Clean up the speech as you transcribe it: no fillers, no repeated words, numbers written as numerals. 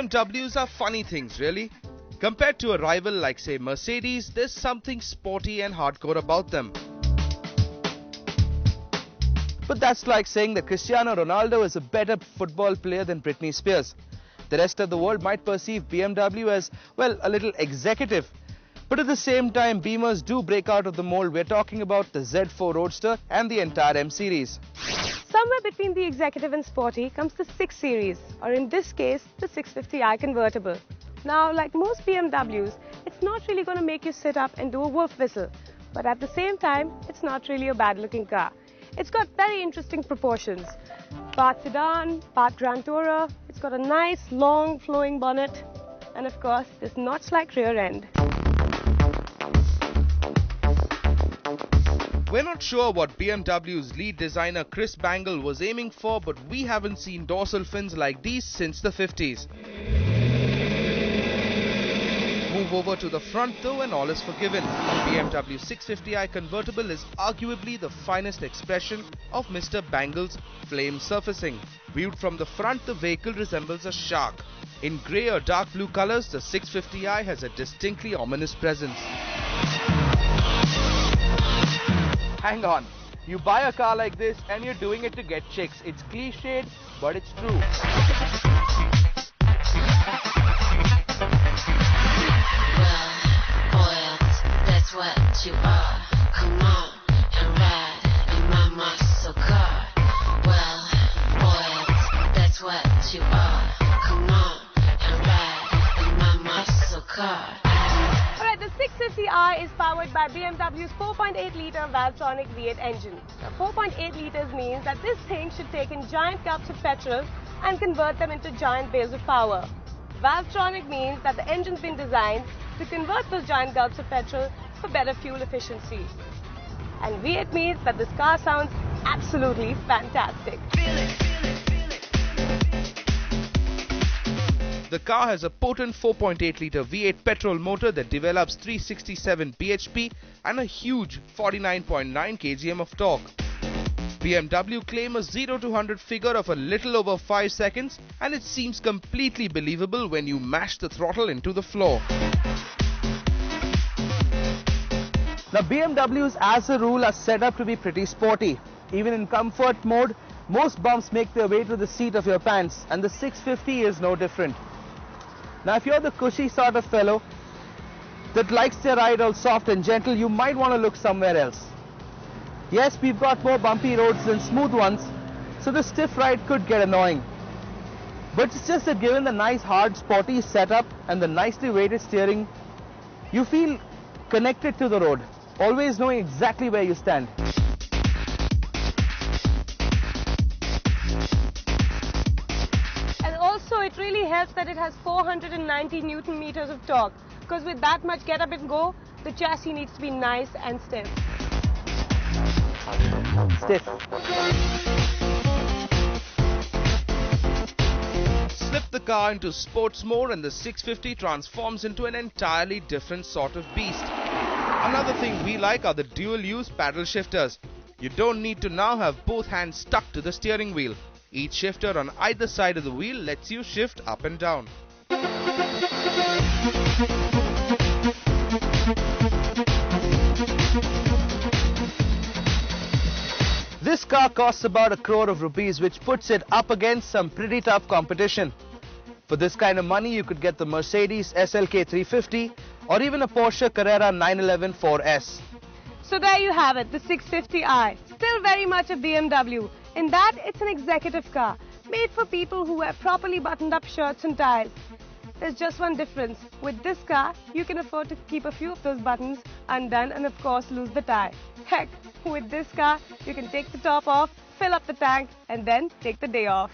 BMWs are funny things, really. Compared to a rival like, say, Mercedes, there's something sporty and hardcore about them. But that's like saying that Cristiano Ronaldo is a better football player than Britney Spears. The rest of the world might perceive BMW as, well, a little executive. But at the same time, Beamers do break out of the mold. We're talking about the Z4 Roadster and the entire M series. Somewhere between the executive and sporty comes the 6 Series, or in this case, the 650i Convertible. Now, like most BMWs, it's not really going to make you sit up and do a wolf whistle. But at the same time, it's not really a bad-looking car. It's got very interesting proportions. Part sedan, part grand tourer. It's got a nice, long, flowing bonnet. And of course, this notch-like rear end. We're not sure what BMW's lead designer Chris Bangle was aiming for, but we haven't seen dorsal fins like these since the 50s. Move over to the front though and all is forgiven. BMW 650i Convertible is arguably the finest expression of Mr. Bangle's flame surfacing. Viewed from the front, the vehicle resembles a shark. In grey or dark blue colors, the 650i has a distinctly ominous presence. Hang on, you buy a car like this and you're doing it to get chicks. It's cliched, but it's true. What you are, come on and ride in my muscle car. Well, boys, that's what you are, come on and ride in my muscle car. Alright, the 650i is powered by BMW's 4.8-litre Valvetronic V8 engine. Now, 4.8 litres means that this thing should take in giant cups of petrol and convert them into giant bales of power. Valvetronic means that the engine's been designed to convert those giant gulps of petrol for better fuel efficiency. And V8 means that this car sounds absolutely fantastic. The car has a potent 4.8-litre V8 petrol motor that develops 367 bhp and a huge 49.9 kgm of torque. BMW claim a 0 to 100 figure of a little over 5 seconds, and it seems completely believable when you mash the throttle into the floor. Now, BMWs as a rule are set up to be pretty sporty. Even in comfort mode, most bumps make their way to the seat of your pants, and the 650 is no different. Now, if you're the cushy sort of fellow that likes their ride all soft and gentle, you might want to look somewhere else. Yes, we've got more bumpy roads than smooth ones, so the stiff ride could get annoying. But it's just that given the nice hard sporty setup and the nicely weighted steering, you feel connected to the road, always knowing exactly where you stand. And also it really helps that it has 490 Newton meters of torque, because with that much get up and go, the chassis needs to be nice and stiff. Stiff. Slip the car into sports mode and the 650 transforms into an entirely different sort of beast. Another thing we like are the dual-use paddle shifters. You don't need to now have both hands stuck to the steering wheel. Each shifter on either side of the wheel lets you shift up and down. This car costs about ₹1 crore, which puts it up against some pretty tough competition. For this kind of money, you could get the Mercedes SLK 350 or even a Porsche Carrera 911 4S. So there you have it, the 650i. Still very much a BMW. In that, it's an executive car, made for people who wear properly buttoned up shirts and ties. There's just one difference. With this car, you can afford to keep a few of those buttons undone and of course lose the tie. Heck, with this car, you can take the top off, fill up the tank and then take the day off.